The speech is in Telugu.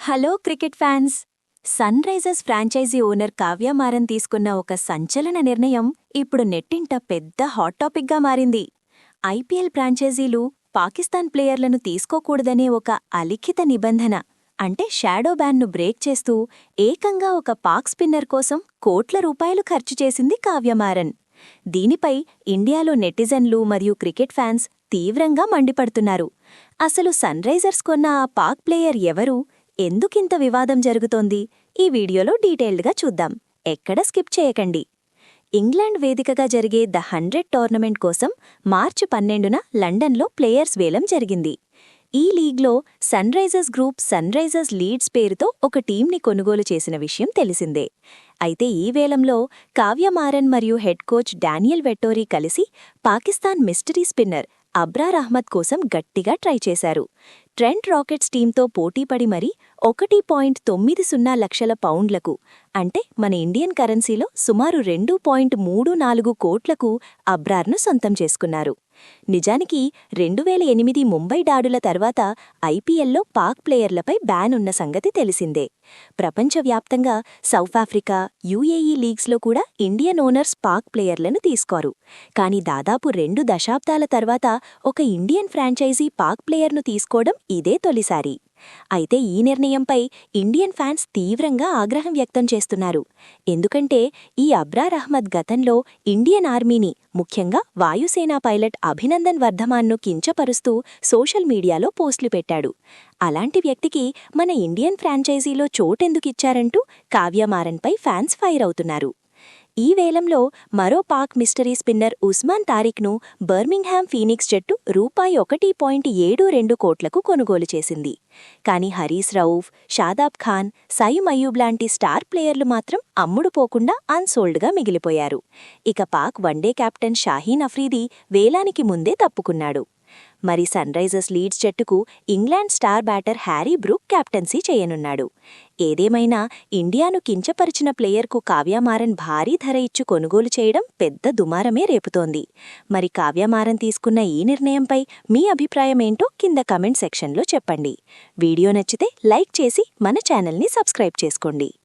Hello cricket fans. Sunrisers franchisee owner Kavya Maran తీసుకున్న ఒక సంచలన నిర్ణయం ఇప్పుడు నెట్టింట పెద్ద హాట్ టాపిక్గా మారింది. ఐపీఎల్ ఫ్రాంచైజీలు పాకిస్తాన్ ప్లేయర్లను తీసుకోకూడదనే ఒక అలిఖిత నిబంధన అంటే షాడో బ్యాన్ను బ్రేక్ చేస్తూ ఏకంగా ఒక పాక్ స్పిన్నర్ కోసం కోట్ల రూపాయలు ఖర్చు చేసింది కావ్య మారన్. దీనిపై ఇండియాలో నెటిజన్లు మరియు క్రికెట్ ఫ్యాన్స్ తీవ్రంగా మండిపడుతున్నారు. అసలు సన్ రైజర్స్ కొన్న ఆ పాక్ ప్లేయర్ ఎవరు, ఎందుకింత వివాదం జరుగుతోంది, ఈ వీడియోలో డీటెయిల్డ్గా చూద్దాం. ఎక్కడ స్కిప్ చేయకండి. ఇంగ్లాండ్ వేదికగా జరిగే ద 100 టోర్నమెంట్ కోసం మార్చి 12న లండన్లో ప్లేయర్స్ వేలం జరిగింది. ఈ లీగ్లో Sunrisers group sun Risers Leeds పేరుతో ఒక టీంని కొనుగోలు చేసిన విషయం తెలిసిందే. అయితే ఈ వేలంలో కావ్య మారన్ మరియు హెడ్ కోచ్ డానియల్ వెట్టోరీ కలిసి పాకిస్తాన్ మిస్టరీ స్పిన్నర్ అబ్రార్ అహ్మద్ కోసం గట్టిగా ట్రై చేశారు. ట్రెంట్ రాకెట్స్ టీంతో పోటీపడి మరీ 1.90 లక్షల పౌండ్లకు అంటే మన ఇండియన్ కరెన్సీలో సుమారు 2.34 కోట్లకు అబ్రార్ను సొంతం చేసుకున్నారు. నిజానికి 2008 ముంబై దాడుల తర్వాత ఐపీఎల్లో పాక్ ప్లేయర్లపై బ్యాన్ ఉన్న సంగతి తెలిసిందే. ప్రపంచవ్యాప్తంగా సౌతాఫ్రికా, యుఏఈ లీగ్స్లో కూడా ఇండియన్ ఓనర్స్ పాక్ ప్లేయర్లను తీసుకోరు. కానీ దాదాపు 2 దశాబ్దాల తర్వాత ఒక ఇండియన్ ఫ్రాంచైజీ పాక్ ప్లేయర్ను తీసుకోవడం ఇదే తొలిసారి. అయితే ఈ నిర్ణయంపై ఇండియన్ ఫ్యాన్స్ తీవ్రంగా ఆగ్రహం వ్యక్తం చేస్తున్నారు. ఎందుకంటే ఈ అబ్రార్ అహ్మద్ గతంలో ఇండియన్ ఆర్మీని, ముఖ్యంగా వాయుసేనా పైలట్ అభినందన్ వర్ధమాన్ను కించపరుస్తూ సోషల్ మీడియాలో పోస్టులు పెట్టాడు. అలాంటి వ్యక్తికి మన ఇండియన్ ఫ్రాంచైజీలో చోటెందుకిచ్చారంటూ కావ్య మారన్పై ఫ్యాన్స్ ఫైర్ అవుతున్నారు. ఈ వేలంలో మరో పాక్ మిస్టరీ స్పిన్నర్ ఉస్మాన్ తారిక్ను బర్మింగ్హామ్ ఫీనిక్స్ జట్టు ₹1.72 కోట్లకు కొనుగోలు చేసింది. కానీ హరీస్ రౌఫ్, షాదాబ్ ఖాన్, సయీమ్ అయ్యూబ్ లాంటి స్టార్ ప్లేయర్లు మాత్రం అమ్ముడుపోకుండా అన్సోల్డ్గా మిగిలిపోయారు. ఇక పాక్ వన్డే కెప్టెన్ షాహీన్ అఫ్రీదీ వేలానికి ముందే తప్పుకున్నాడు. మరి సన్ రైజర్స్ లీడ్స్ జట్టుకు England star batter Harry Brook captaincy చేయనున్నాడు. ఏదేమైనా ఇండియాను కించపరిచిన ప్లేయర్కు కావ్య మారన్ భారీ ధర ఇచ్చి కొనుగోలు చేయడం పెద్ద దుమారమే రేపుతోంది. మరి కావ్య మారన్ తీసుకున్న ఈ నిర్ణయంపై మీ అభిప్రాయమేంటో కింద కమెంట్ సెక్షన్లో చెప్పండి. వీడియో నచ్చితే లైక్ చేసి మన ఛానల్ని సబ్స్క్రైబ్ చేసుకోండి.